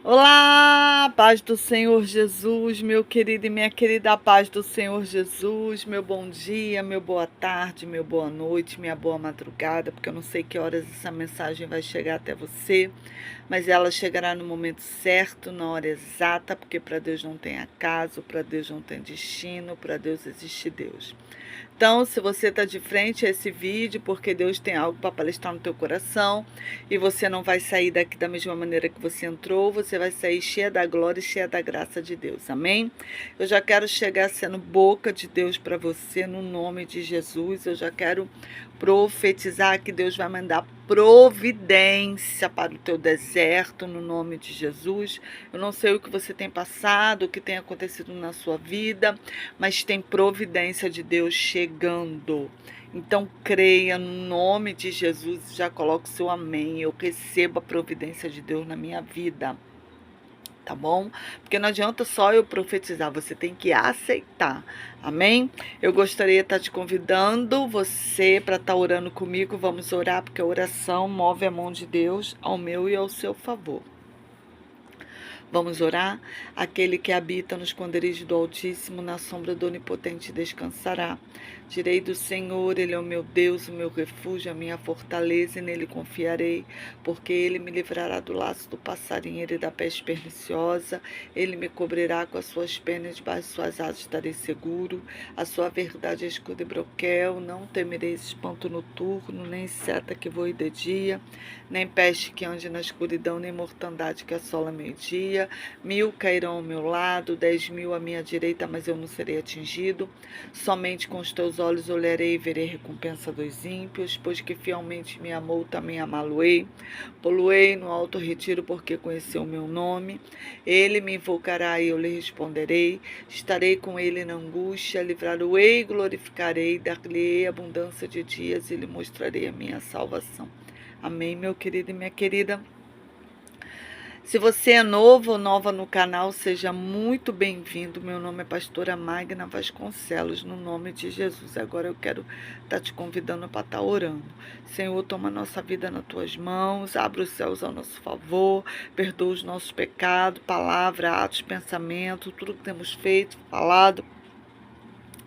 Olá, paz do Senhor Jesus, meu querido e minha querida, paz do Senhor Jesus, meu bom dia, meu boa tarde, meu boa noite, minha boa madrugada, porque eu não sei que horas essa mensagem vai chegar até você, mas ela chegará no momento certo, na hora exata, porque para Deus não tem acaso, para Deus não tem destino, para Deus existe Deus. Então, se você está de frente a esse vídeo, porque Deus tem algo para palestrar no teu coração, e você não vai sair daqui da mesma maneira que você entrou, você vai sair cheia da glória e cheia da graça de Deus. Amém? Eu já quero chegar sendo boca de Deus para você no nome de Jesus. Eu já quero profetizar que Deus vai mandar providência para o teu deserto no nome de Jesus. Eu não sei o que você tem passado, o que tem acontecido na sua vida, mas tem providência de Deus chegando. Então creia no nome de Jesus, já coloque o seu amém. Eu recebo a providência de Deus na minha vida. Tá bom? Porque não adianta só eu profetizar, você tem que aceitar. Amém? Eu gostaria de estar te convidando você para estar orando comigo. Vamos orar, porque a oração move a mão de Deus ao meu e ao seu favor. Vamos orar? Aquele que habita no esconderijo do Altíssimo, na sombra do Onipotente descansará. Direi do Senhor, Ele é o meu Deus, o meu refúgio, a minha fortaleza, e nele confiarei, porque Ele me livrará do laço do passarinheiro e da peste perniciosa. Ele me cobrirá com as suas penas, debaixo de suas asas estarei seguro. A sua verdade é escudo e broquel, não temerei espanto noturno, nem seta que voe de dia, nem peste que ande na escuridão, nem mortandade que assola meio-dia. 1.000 cairão ao meu lado, 10.000 à minha direita, mas eu não serei atingido. Somente com os teus olhos olharei e verei recompensa dos ímpios, pois que fielmente me amou, também amá-lo-ei. Poluei no alto retiro, porque conheceu o meu nome. Ele me invocará e eu lhe responderei. Estarei com ele na angústia, livrá-lo-ei e glorificarei, dar-lhe-ei abundância de dias e lhe mostrarei a minha salvação. Amém, meu querido e minha querida. Se você é novo ou nova no canal, seja muito bem-vindo. Meu nome é pastora Magna Vasconcelos, no nome de Jesus. Agora eu quero estar te convidando para estar orando. Senhor, toma nossa vida nas tuas mãos, abre os céus ao nosso favor, perdoa os nossos pecados, palavra, atos, pensamento, tudo que temos feito, falado,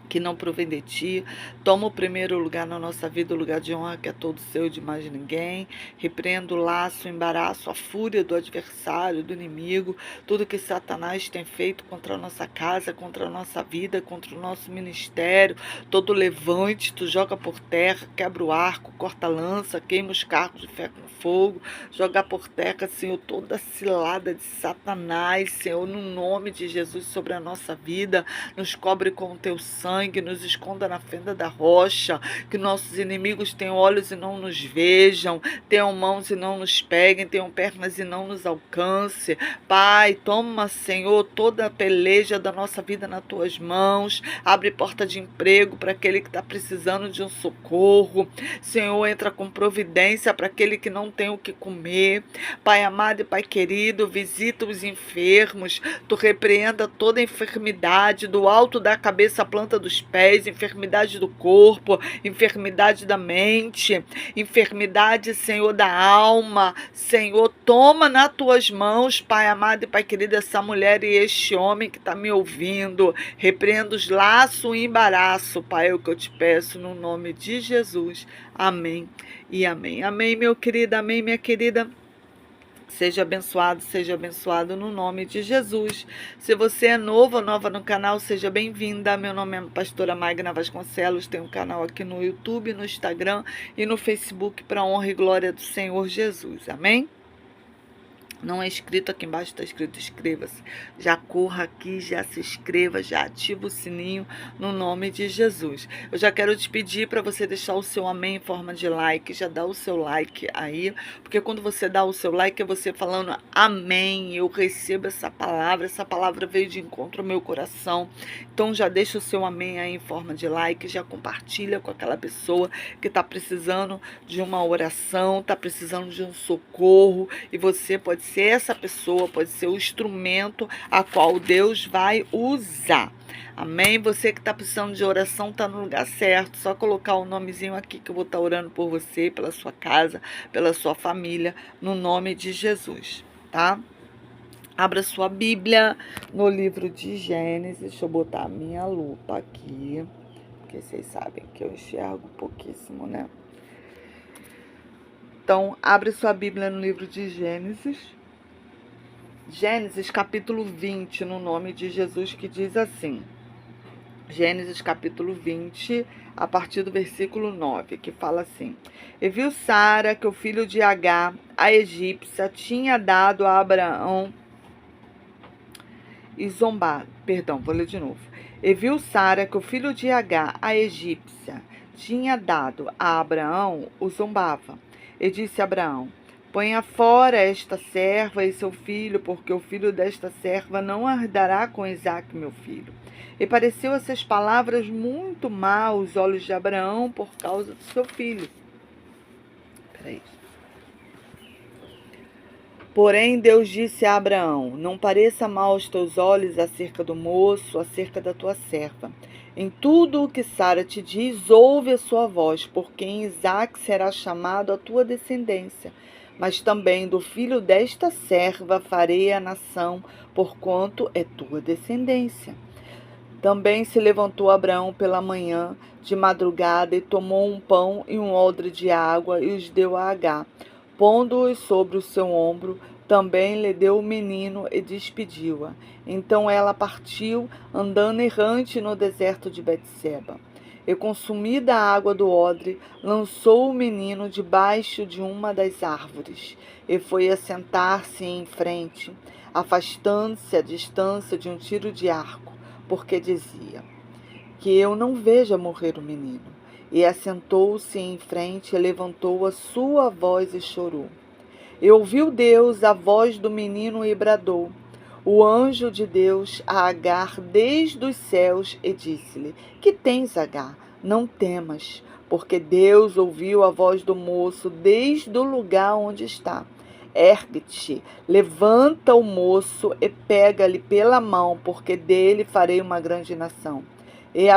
que não provém de ti. Toma o primeiro lugar na nossa vida, o lugar de honra que é todo seu e de mais ninguém. Repreendo o laço, o embaraço, a fúria do adversário, do inimigo, tudo que Satanás tem feito contra a nossa casa, contra a nossa vida, contra o nosso ministério, todo levante, tu joga por terra, quebra o arco, corta a lança, queima os carros de ferro no fogo, joga por terra, Senhor, toda cilada de Satanás, Senhor, no nome de Jesus sobre a nossa vida, nos cobre com o teu sangue, nos esconda na fenda da rocha, que nossos inimigos tenham olhos e não nos vejam, tenham mãos e não nos peguem, tenham pernas e não nos alcance. Pai, toma, Senhor, toda a peleja da nossa vida nas tuas mãos, abre porta de emprego para aquele que está precisando de um socorro. Senhor, entra com providência para aquele que não tem o que comer. Pai amado e Pai querido, visita os enfermos, tu repreenda toda enfermidade, do alto da cabeça à planta dos pés, enfermidade do corpo, enfermidade da mente, enfermidade, Senhor, da alma. Senhor, toma nas tuas mãos, Pai amado e Pai querido, essa mulher e este homem que está me ouvindo. Repreenda os laços e embaraço, Pai, é o que eu te peço no nome de Jesus. Amém e amém. Amém, meu querido, amém, minha querida. Seja abençoado no nome de Jesus. Se você é novo ou nova no canal, seja bem-vinda. Meu nome é pastora Magna Vasconcelos, tenho um canal aqui no YouTube, no Instagram e no Facebook para honra e glória do Senhor Jesus. Amém? Não é inscrito, aqui embaixo está escrito inscreva-se. Já corra aqui, já se inscreva, já ativa o sininho no nome de Jesus. Eu já quero te pedir para você deixar o seu amém em forma de like, já dá o seu like aí, porque quando você dá o seu like é você falando amém, eu recebo essa palavra veio de encontro ao meu coração. Então já deixa o seu amém aí em forma de like, já compartilha com aquela pessoa que está precisando de uma oração, está precisando de um socorro, e você pode ser essa pessoa, pode ser o instrumento a qual Deus vai usar. Amém? Você que está precisando de oração está no lugar certo. Só colocar o nomezinho aqui que eu vou estar orando por você, pela sua casa, pela sua família, no nome de Jesus, tá? Abra sua Bíblia no livro de Gênesis. Deixa eu botar a minha lupa aqui, porque vocês sabem que eu enxergo pouquíssimo, né? Então, abre sua Bíblia no livro de Gênesis. Gênesis capítulo 20, no nome de Jesus, que diz assim. Gênesis capítulo 20, a partir do versículo 9, que fala assim: E viu Sara que o filho de Agar, a egípcia, tinha dado a Abraão e zombado. Perdão, vou ler de novo. E viu Sara que o filho de Agar, a egípcia, tinha dado a Abraão, o zombava. E disse a Abraão: Ponha fora esta serva e seu filho, porque o filho desta serva não herdará com Isaque, meu filho. E pareceu essas palavras muito má aos olhos de Abraão por causa do seu filho. Peraí. Porém, Deus disse a Abraão: Não pareça mal aos teus olhos acerca do moço, acerca da tua serva. Em tudo o que Sara te diz, ouve a sua voz, porque em Isaque será chamado a tua descendência. Mas também do filho desta serva farei a nação, porquanto é tua descendência. Também se levantou Abraão pela manhã, de madrugada, e tomou um pão e um odre de água, e os deu a Agar. Pondo-os sobre o seu ombro, também lhe deu o menino e despediu-a. Então ela partiu, andando errante no deserto de Betseba. E consumida a água do odre, lançou o menino debaixo de uma das árvores, e foi assentar-se em frente, afastando-se a distância de um tiro de arco, porque dizia: Que eu não veja morrer o menino. E assentou-se em frente e levantou a sua voz e chorou. E ouviu Deus a voz do menino e bradou. O anjo de Deus a Agar desde os céus e disse-lhe: Que tens, Agar? Não temas, porque Deus ouviu a voz do moço desde o lugar onde está. Ergue-te, levanta o moço e pega-lhe pela mão, porque dele farei uma grande nação. E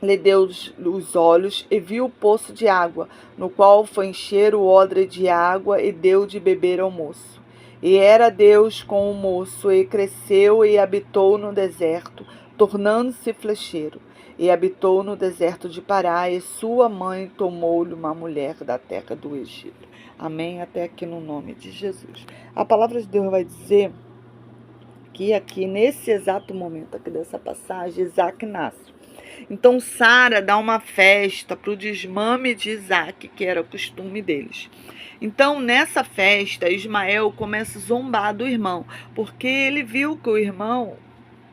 lhe deu os olhos e viu o poço de água, no qual foi encher o odre de água e deu de beber ao moço. E era Deus com o moço, e cresceu e habitou no deserto, tornando-se flecheiro. E habitou no deserto de Pará, e sua mãe tomou-lhe uma mulher da terra do Egito. Amém? Até aqui no nome de Jesus. A palavra de Deus vai dizer que aqui, nesse exato momento aqui dessa passagem, Isaque nasce. Então Sara dá uma festa para o desmame de Isaque, que era o costume deles. Então, nessa festa, Ismael começa a zombar do irmão, porque ele viu que o irmão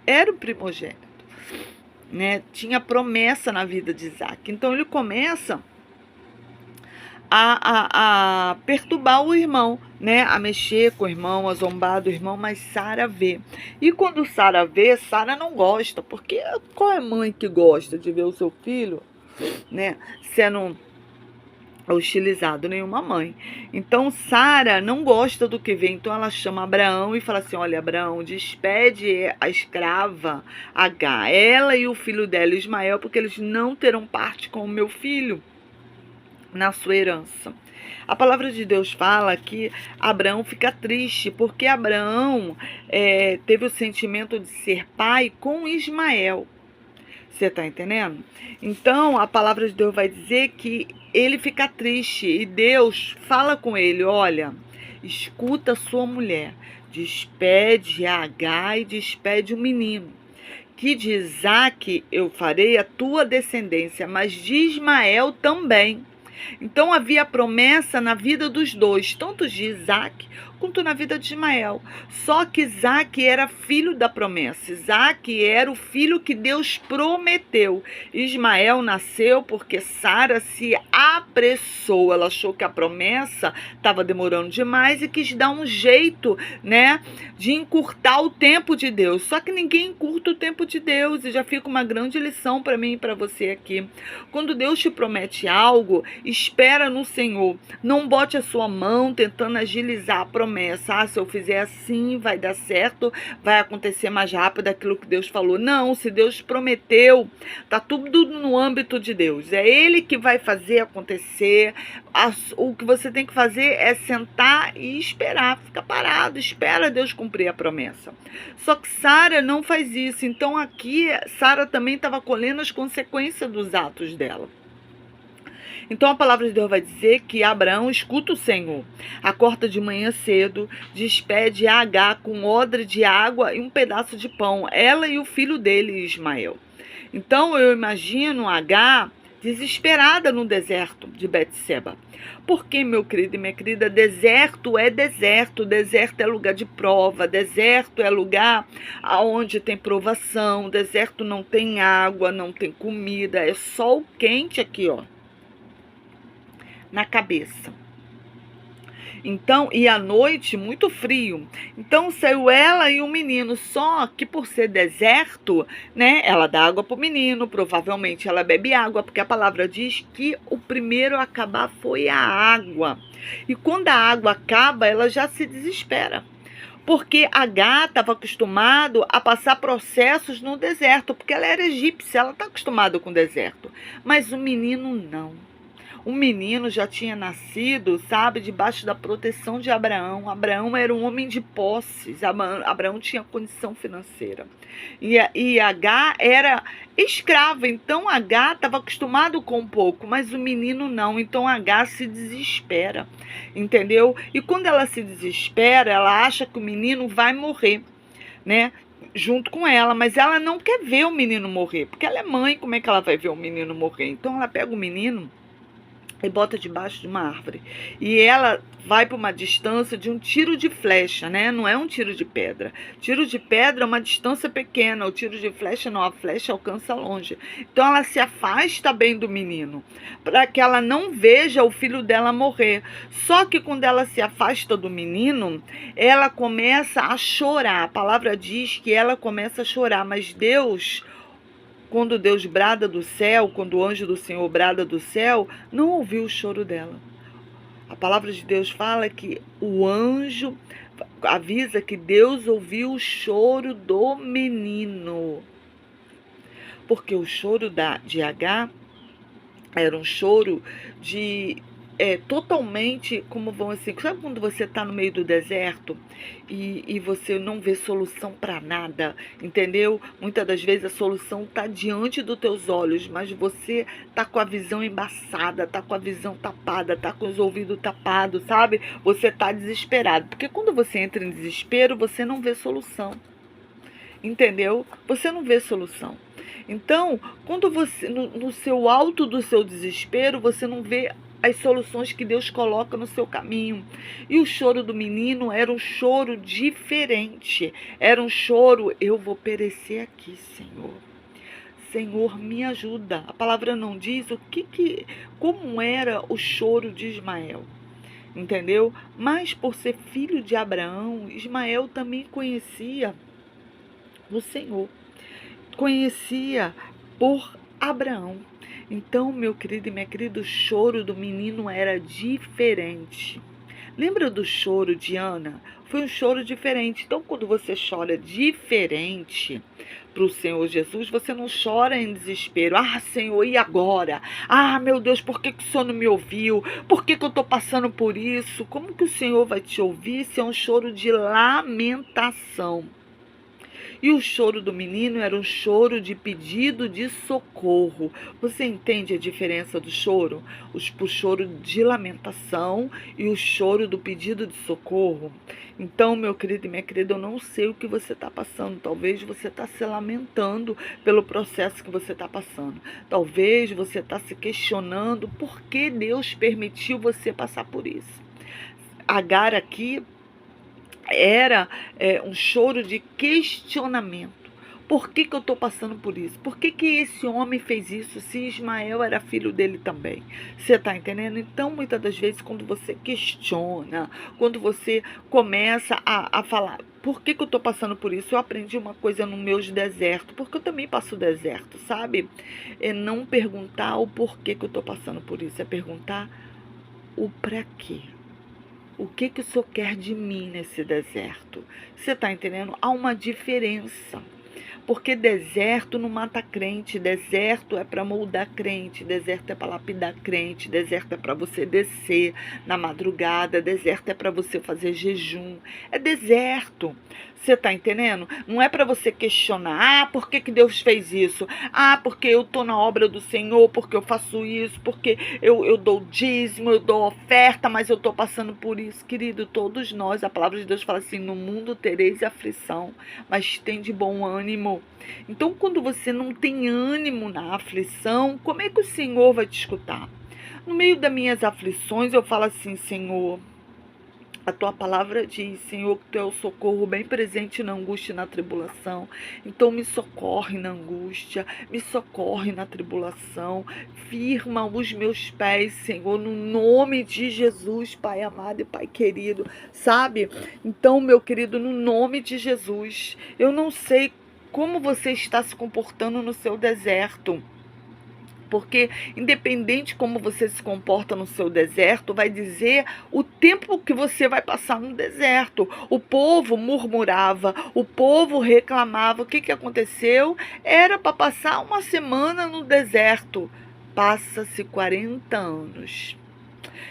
era o primogênito, né? Tinha promessa na vida de Isaque. Então, ele começa a perturbar o irmão, né? A mexer com o irmão, a zombar do irmão, mas Sara vê. E quando Sara vê, Sara não gosta, porque qual é a mãe que gosta de ver o seu filho, né, sendo hostilizado? Nenhuma mãe. Então Sara não gosta do que vê, então ela chama Abraão e fala assim: olha, Abraão, despede a escrava Agar, ela e o filho dela, Ismael, porque eles não terão parte com o meu filho na sua herança. A palavra de Deus fala que Abraão fica triste, porque Abraão teve o sentimento de ser pai com Ismael. Você está entendendo? Então, a palavra de Deus vai dizer que ele fica triste e Deus fala com ele: olha, escuta a sua mulher, despede a Agar e despede o menino, que de Isaque eu farei a tua descendência, mas de Ismael também. Então havia promessa na vida dos dois, tanto de Isaque quanto na vida de Ismael. Só que Isaque era filho da promessa. Isaque era o filho que Deus prometeu. Ismael nasceu porque Sara se apressou. Ela achou que a promessa estava demorando demais e quis dar um jeito, né, de encurtar o tempo de Deus. Só que ninguém encurta o tempo de Deus. E já fica uma grande lição para mim e para você aqui. Quando Deus te promete algo Espera no Senhor. Não bote a sua mão tentando agilizar a promessa. Se eu fizer assim, vai dar certo, vai acontecer mais rápido aquilo que Deus falou. Não, se Deus prometeu, tá tudo no âmbito de Deus. É Ele que vai fazer acontecer. O que você tem que fazer é sentar e esperar. Fica parado, espera Deus cumprir a promessa. Só que Sara não faz isso. Então aqui, Sara também estava colhendo as consequências dos atos dela. Então a palavra de Deus vai dizer que Abraão escuta o Senhor, acorda de manhã cedo, despede a Agar com odre de água e um pedaço de pão, ela e o filho dele, Ismael. Então eu imagino Agar desesperada no deserto de Betseba. Porque, meu querido e minha querida, deserto é lugar de prova, deserto é lugar onde tem provação, deserto não tem água, não tem comida, é sol quente aqui, ó, na cabeça. Então, e à noite, muito frio. Então, saiu ela e o menino. Só que por ser deserto, né? Ela dá água pro menino. Provavelmente ela bebe água, porque a palavra diz que o primeiro a acabar foi a água. E quando a água acaba, ela já se desespera. Porque Agar estava acostumado a passar processos no deserto, porque ela era egípcia, ela está acostumada com o deserto. Mas o menino não. O menino já tinha nascido, sabe, debaixo da proteção de Abraão. Abraão era um homem de posses. Abraão tinha condição financeira. E Agar era escrava. Então Agar estava acostumado com pouco, mas o menino não. Então Agar se desespera, entendeu? E quando ela se desespera, ela acha que o menino vai morrer, né? Junto com ela, mas ela não quer ver o menino morrer, porque ela é mãe, como é que ela vai ver o menino morrer? Então ela pega o menino e bota debaixo de uma árvore. E ela vai para uma distância de um tiro de flecha, né? Não é um tiro de pedra. Tiro de pedra é uma distância pequena, o tiro de flecha não, a flecha alcança longe. Então ela se afasta bem do menino, para que ela não veja o filho dela morrer. Só que quando ela se afasta do menino, ela começa a chorar. A palavra diz que ela começa a chorar, mas Deus, quando Deus brada do céu, quando o anjo do Senhor brada do céu, não ouviu o choro dela. A palavra de Deus fala que o anjo avisa que Deus ouviu o choro do menino. Porque o choro de Agar era um choro de totalmente, como vão assim, sabe quando você está no meio do deserto e você não vê solução para nada, entendeu? Muitas das vezes a solução está diante dos teus olhos, mas você está com a visão embaçada, está com a visão tapada, está com os ouvidos tapados, sabe? Você está desesperado, porque quando você entra em desespero, você não vê solução, entendeu? Você não vê solução. Então, quando você, no seu alto do seu desespero, você não vê as soluções que Deus coloca no seu caminho. E o choro do menino era um choro diferente. Era um choro, eu vou perecer aqui, Senhor. Senhor, me ajuda. A palavra não diz como era o choro de Ismael, entendeu? Mas por ser filho de Abraão, Ismael também conhecia o Senhor. Conhecia por Abraão. Então, meu querido e minha querida, o choro do menino era diferente. Lembra do choro de Ana? Foi um choro diferente. Então, quando você chora diferente para o Senhor Jesus, você não chora em desespero. Ah, Senhor, e agora? Ah, meu Deus, por que o Senhor não me ouviu? Por que eu estou passando por isso? Como que o Senhor vai te ouvir se é um choro de lamentação? E o choro do menino era um choro de pedido de socorro. Você entende a diferença do choro? O choro de lamentação e o choro do pedido de socorro. Então, meu querido e minha querida, eu não sei o que você está passando. Talvez você está se lamentando pelo processo que você está passando. Talvez você está se questionando por que Deus permitiu você passar por isso. Agar aqui era um choro de questionamento. Por que eu estou passando por isso? Por que esse homem fez isso se Ismael era filho dele também? Você está entendendo? Então, muitas das vezes, quando você questiona, quando você começa a falar, por que eu estou passando por isso? Eu aprendi uma coisa no meus desertos, porque eu também passo deserto, sabe? É não perguntar o porquê que eu estou passando por isso, é perguntar o para quê. O que o Senhor quer de mim nesse deserto? Você está entendendo? Há uma diferença. Porque deserto não mata crente, deserto é para moldar crente, deserto é para lapidar crente, deserto é para você descer na madrugada, deserto é para você fazer jejum, é deserto. Você está entendendo? Não é para você questionar, por que Deus fez isso? Porque eu estou na obra do Senhor, porque eu faço isso, porque eu dou dízimo, eu dou oferta, mas eu estou passando por isso. Querido, todos nós, a palavra de Deus fala assim, no mundo tereis aflição, mas tem de bom ânimo. Então, quando você não tem ânimo na aflição, como é que o Senhor vai te escutar? No meio das minhas aflições, eu falo assim, Senhor, a tua palavra diz, Senhor, que tu é o socorro bem presente na angústia e na tribulação. Então me socorre na angústia, me socorre na tribulação. Firma os meus pés, Senhor, no nome de Jesus, Pai amado e Pai querido. Sabe? Então, meu querido, no nome de Jesus, eu não sei como você está se comportando no seu deserto. Porque independente como você se comporta no seu deserto, vai dizer o tempo que você vai passar no deserto. O povo murmurava, o povo reclamava. O que aconteceu? Era para passar uma semana no deserto. Passa-se 40 anos.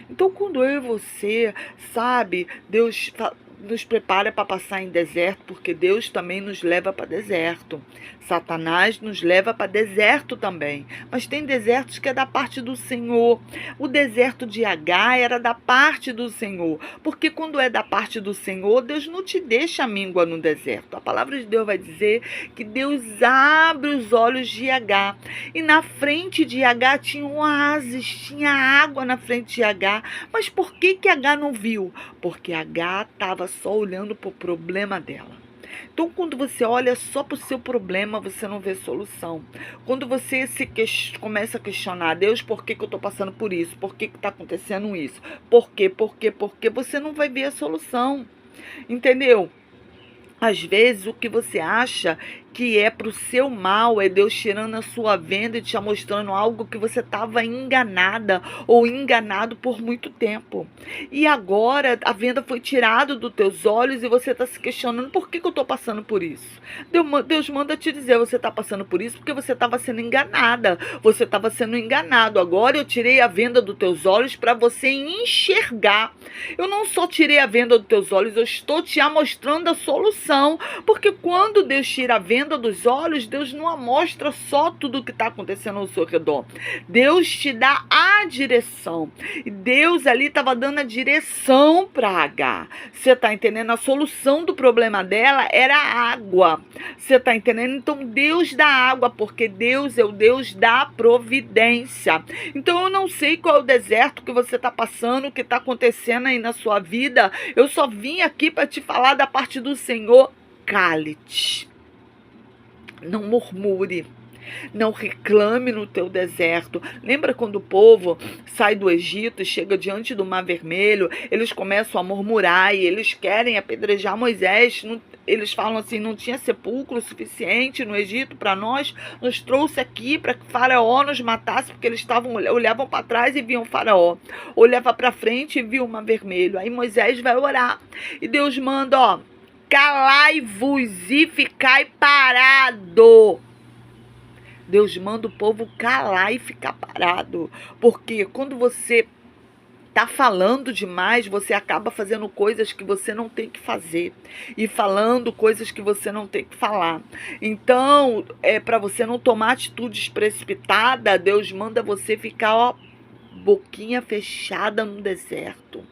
Então, quando eu e você, sabe, Deus nos prepara para passar em deserto, porque Deus também nos leva para deserto. Satanás nos leva para deserto também. Mas tem desertos que é da parte do Senhor. O deserto de Agar era da parte do Senhor. Porque quando é da parte do Senhor, Deus não te deixa míngua no deserto. A palavra de Deus vai dizer que Deus abre os olhos de Agar. E na frente de Agar tinha oásis, tinha água na frente de Agar. Mas por que Agar não viu? Porque Agar estava só olhando para o problema dela. Então, quando você olha só para o seu problema, você não vê solução. Quando você começa a questionar, Deus, por que eu estou passando por isso? Por que está acontecendo isso? Por quê? Você não vai ver a solução. Entendeu? Às vezes, o que você acha que é para o seu mal é Deus tirando a sua venda e te mostrando algo que você estava enganada ou enganado por muito tempo. E agora a venda foi tirada dos teus olhos e você está se questionando por que eu estou passando por isso. Deus manda te dizer, você está passando por isso porque você estava sendo enganada. Você estava sendo enganado. Agora eu tirei a venda dos teus olhos para você enxergar. Eu não só tirei a venda dos teus olhos, eu estou te mostrando a solução. Porque quando Deus tira a venda dos olhos, Deus não mostra só tudo o que está acontecendo ao seu redor. Deus te dá a direção. E Deus ali estava dando a direção para Agar. Você está entendendo? A solução do problema dela era a água. Você está entendendo? Então Deus dá água, porque Deus é o Deus da providência. Então eu não sei qual é o deserto que você está passando, o que está acontecendo aí na sua vida. Eu só vim aqui para te falar da parte do Senhor. Cale-te. Não murmure, não reclame no teu deserto. Lembra quando o povo sai do Egito e chega diante do Mar Vermelho, eles começam a murmurar e eles querem apedrejar Moisés. Eles falam assim, não tinha sepulcro suficiente no Egito para nós, nos trouxe aqui para que Faraó nos matasse, porque eles olhavam para trás e viam Faraó, olhava para frente e viam o Mar Vermelho. Aí Moisés vai orar e Deus manda, calai-vos e ficai parado. Deus manda o povo calar e ficar parado. Porque quando você está falando demais, você acaba fazendo coisas que você não tem que fazer. E falando coisas que você não tem que falar. Então, para você não tomar atitudes precipitadas, Deus manda você ficar, boquinha fechada no deserto.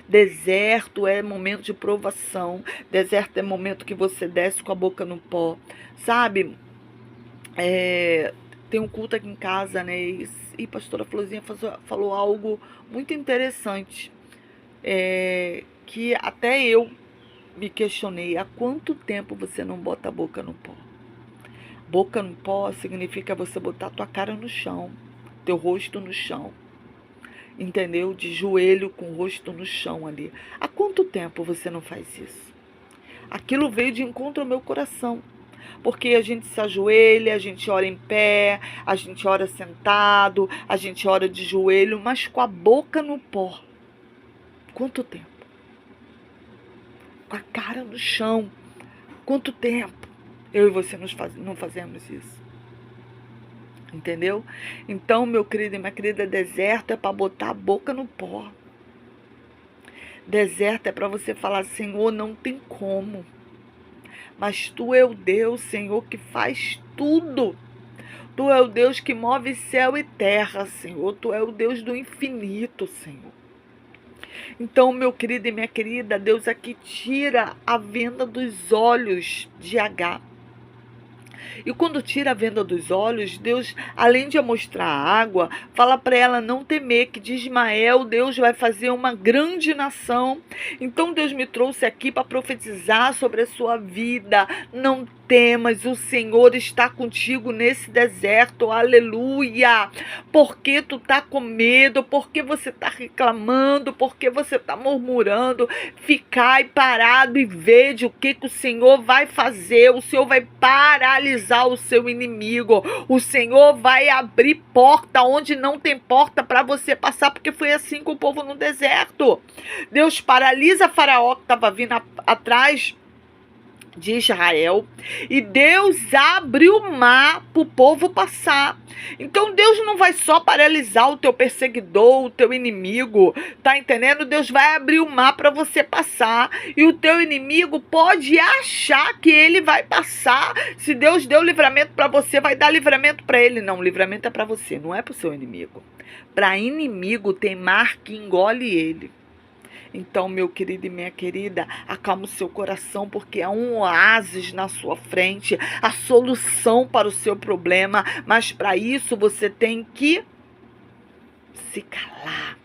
Deserto é momento de provação. Deserto é momento que você desce com a boca no pó. Sabe? Tem um culto aqui em casa, né? E a pastora Florzinha falou algo muito interessante. Que até eu me questionei. Há quanto tempo você não bota a boca no pó? Boca no pó significa você botar tua cara no chão, teu rosto no chão. Entendeu? De joelho com o rosto no chão ali. Há quanto tempo você não faz isso? Aquilo veio de encontro ao meu coração. Porque a gente se ajoelha, a gente ora em pé, a gente ora sentado, a gente ora de joelho, mas com a boca no pó. Quanto tempo? Com a cara no chão. Quanto tempo eu e você não fazemos isso? Entendeu? Então, meu querido e minha querida, deserto é para botar a boca no pó. Deserto é para você falar, Senhor, não tem como. Mas Tu é o Deus, Senhor, que faz tudo. Tu é o Deus que move céu e terra, Senhor. Tu é o Deus do infinito, Senhor. Então, meu querido e minha querida, Deus aqui tira a venda dos olhos de Agar. E quando tira a venda dos olhos, Deus, além de mostrar a água, fala para ela não temer, que de Ismael Deus vai fazer uma grande nação. Então Deus me trouxe aqui para profetizar sobre a sua vida. Não temas, o Senhor está contigo nesse deserto, aleluia. Porque tu tá com medo, porque você tá reclamando, porque você tá murmurando, ficai parado e vede o que o Senhor vai fazer. O Senhor vai paralisar o seu inimigo, o Senhor vai abrir porta onde não tem porta para você passar, porque foi assim com o povo no deserto. Deus paralisa Faraó que estava vindo atrás de Israel, e Deus abre o mar para o povo passar. Então Deus não vai só paralisar o teu perseguidor, o teu inimigo, tá entendendo? Deus vai abrir o mar para você passar, e o teu inimigo pode achar que ele vai passar. Se Deus deu livramento para você, vai dar livramento para ele. Não, livramento é para você, não é para o seu inimigo. Para inimigo tem mar que engole ele. Então, meu querido e minha querida, acalma o seu coração, porque há um oásis na sua frente, a solução para o seu problema, mas para isso você tem que se calar.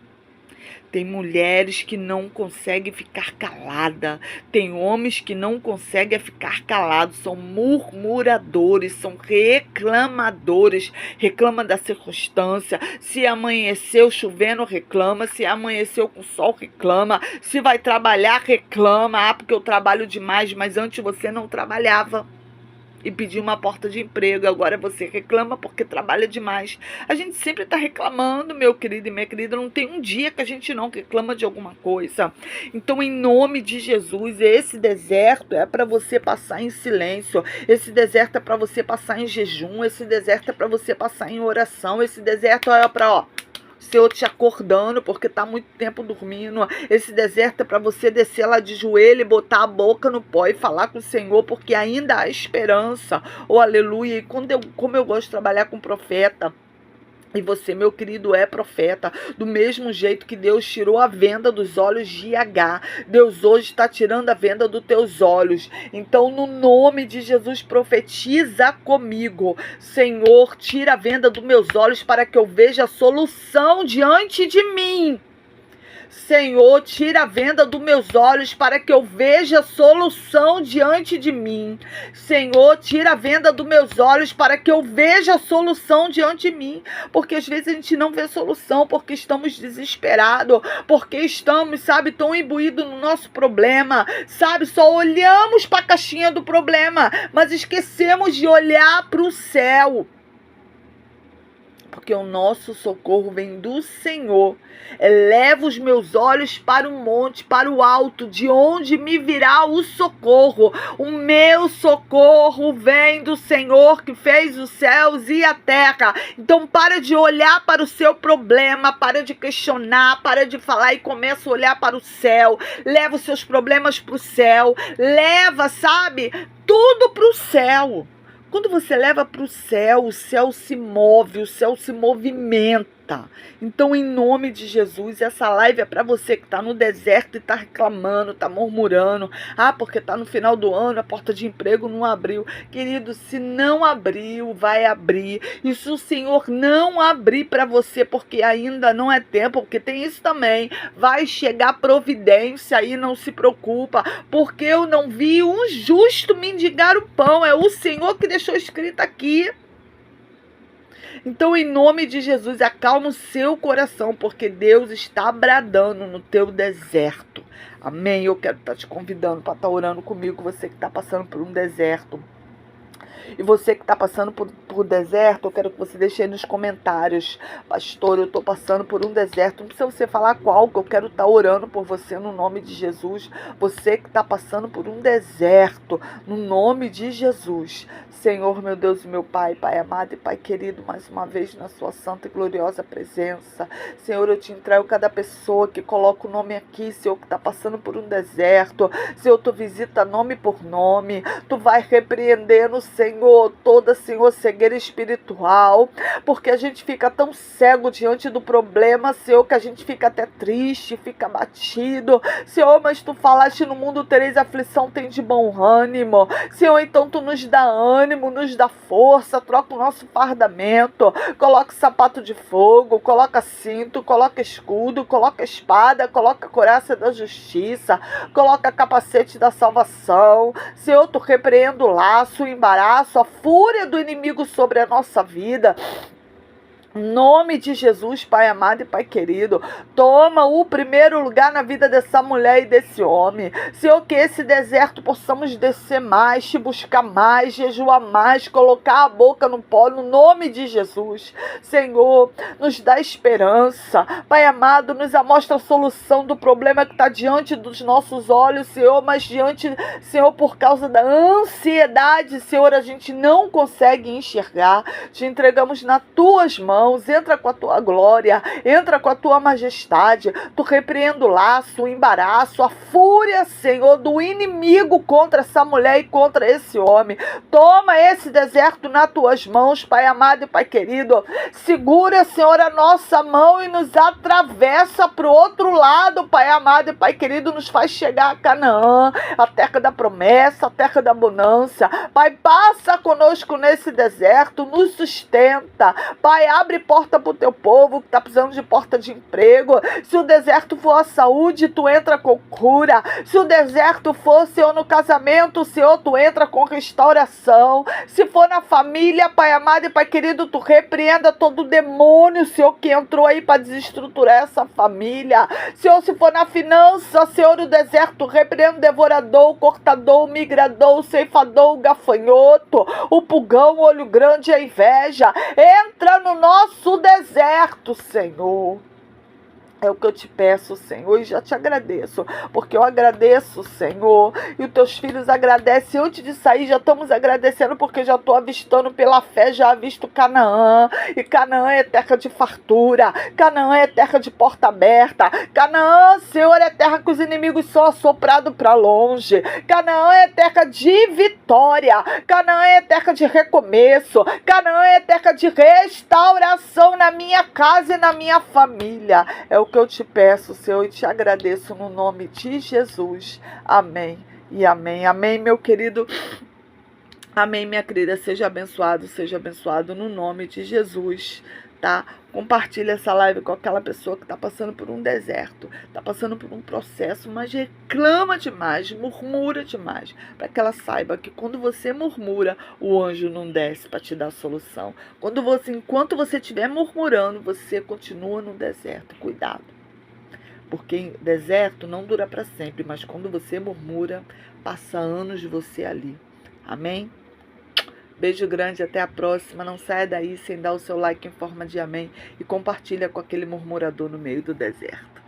Tem mulheres que não conseguem ficar calada. Tem homens que não conseguem ficar calados. São murmuradores, são reclamadores. Reclama da circunstância. Se amanheceu chovendo, reclama. Se amanheceu com sol, reclama. Se vai trabalhar, reclama. Ah, porque eu trabalho demais, mas antes você não trabalhava e pediu uma porta de emprego, agora você reclama porque trabalha demais. A gente sempre está reclamando, meu querido e minha querida, não tem um dia que a gente não reclama de alguma coisa. Então, em nome de Jesus, esse deserto é para você passar em silêncio, esse deserto é para você passar em jejum, esse deserto é para você passar em oração, esse deserto é para, Senhor te acordando porque tá muito tempo dormindo. Esse deserto é para você descer lá de joelho e botar a boca no pó e falar com o Senhor, porque ainda há esperança. Oh, aleluia. E como eu gosto de trabalhar com profeta, e você, meu querido, é profeta. Do mesmo jeito que Deus tirou a venda dos olhos de Agar, Deus hoje está tirando a venda dos teus olhos. Então, no nome de Jesus, profetiza comigo. Senhor, tira a venda dos meus olhos para que eu veja a solução diante de mim. Senhor, tira a venda dos meus olhos para que eu veja solução diante de mim. Senhor, tira a venda dos meus olhos para que eu veja solução diante de mim. Porque às vezes a gente não vê solução porque estamos desesperados, porque estamos, tão imbuídos no nosso problema, só olhamos para a caixinha do problema, mas esquecemos de olhar para o céu. Porque o nosso socorro vem do Senhor. Eleva os meus olhos para o monte, para o alto, de onde me virá o socorro. O meu socorro vem do Senhor que fez os céus e a terra. Então para de olhar para o seu problema, para de questionar, para de falar e começa a olhar para o céu. Leva os seus problemas para o céu. Leva, tudo para o céu. Quando você leva para o céu se move, o céu se movimenta. volta. Então, em nome de Jesus, essa live é para você que está no deserto e está reclamando, está murmurando. Ah, porque está no final do ano, a porta de emprego não abriu. Querido, se não abriu, vai abrir. E se o Senhor não abrir para você, porque ainda não é tempo, porque tem isso também, vai chegar providência e não se preocupa, porque eu não vi um justo mendigar o pão. É o Senhor que deixou escrito aqui. Então, em nome de Jesus, acalma o seu coração, porque Deus está bradando no teu deserto. Amém? Eu quero estar te convidando para estar orando comigo, você que está passando por um deserto. E você que está passando por deserto, eu quero que você deixe aí nos comentários: pastor, eu estou passando por um deserto. Não precisa você falar qual, que eu quero estar orando por você no nome de Jesus. Você que está passando por um deserto, no nome de Jesus. Senhor, meu Deus e meu Pai, Pai amado e Pai querido, mais uma vez na sua santa e gloriosa presença. Senhor, eu te entrego cada pessoa que coloca o nome aqui, Senhor, que está passando por um deserto. Senhor, tu visita nome por nome. Tu vai repreendendo, Senhor, toda, Senhor, cegueira espiritual, porque a gente fica tão cego diante do problema, Senhor, que a gente fica até triste, fica abatido. Senhor, mas tu falaste: no mundo tereis aflição, tem de bom ânimo. Senhor, então tu nos dá ânimo, nos dá força, troca o nosso fardamento, coloca sapato de fogo, coloca cinto, coloca escudo, coloca espada, coloca couraça da justiça, coloca capacete da salvação. Senhor, tu repreende o laço, o embaraço, a fúria do inimigo sobre a nossa vida. Em nome de Jesus, Pai amado e Pai querido, toma o primeiro lugar na vida dessa mulher e desse homem. Senhor, que esse deserto possamos descer mais, te buscar mais, jejuar mais, colocar a boca no pó, no nome de Jesus. Senhor, nos dá esperança. Pai amado, nos amostra a solução do problema que está diante dos nossos olhos, Senhor, mas diante, Senhor, por causa da ansiedade, Senhor, a gente não consegue enxergar. Te entregamos nas tuas mãos. Entra com a tua glória, entra com a tua majestade. Tu repreende o laço, o embaraço, a fúria, Senhor, do inimigo contra essa mulher e contra esse homem. Toma esse deserto nas tuas mãos, Pai amado e Pai querido. Segura, Senhor, a nossa mão e nos atravessa para o outro lado, Pai amado e Pai querido. Nos faz chegar a Canaã, a terra da promessa, a terra da abundância. Pai, passa conosco nesse deserto, nos sustenta. Pai, abre porta para o teu povo que está precisando de porta de emprego. Se o deserto for a saúde, tu entra com cura. Se o deserto for, Senhor, no casamento, Senhor, tu entra com restauração. Se for na família, Pai amado e Pai querido, tu repreenda todo demônio, Senhor, que entrou aí para desestruturar essa família. Senhor, se for na finança, Senhor, o deserto, repreenda o devorador, o cortador, o migrador, o ceifador, o gafanhoto, o pulgão, o olho grande e a inveja. Entra no nosso deserto, Senhor. É o que eu te peço, Senhor, e já te agradeço, porque eu agradeço, Senhor, e os teus filhos agradecem. Antes de sair, já estamos agradecendo, porque já estou avistando pela fé, já avisto Canaã, e Canaã é terra de fartura, Canaã é terra de porta aberta, Canaã, Senhor, é terra que os inimigos são assoprados para longe, Canaã é terra de vitória, Canaã é terra de recomeço, Canaã é terra de restauração na minha casa e na minha família. É o que eu te peço, Senhor, e te agradeço no nome de Jesus. Amém e amém. Amém, meu querido. Amém, minha querida. Seja abençoado no nome de Jesus, tá? Compartilha essa live com aquela pessoa que está passando por um deserto, está passando por um processo, mas reclama demais, murmura demais, para que ela saiba que quando você murmura, o anjo não desce para te dar a solução. Enquanto você estiver murmurando, você continua no deserto. Cuidado, porque deserto não dura para sempre, mas quando você murmura, passa anos de você ali. Amém? Beijo grande, até a próxima. Não saia daí sem dar o seu like em forma de amém e compartilha com aquele murmurador no meio do deserto.